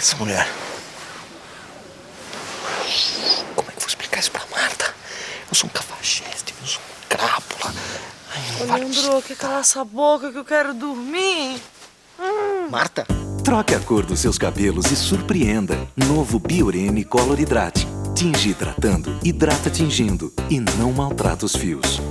é essa mulher? Como é que eu vou explicar isso pra Marta? Eu sou um cafajeste, eu sou um crápula. Ô, Leandro, quer calar essa boca que eu quero dormir? Marta? Troque a cor dos seus cabelos e surpreenda. Novo Biorene Color Hidrate. Tinge hidratando, hidrata tingindo e não maltrata os fios.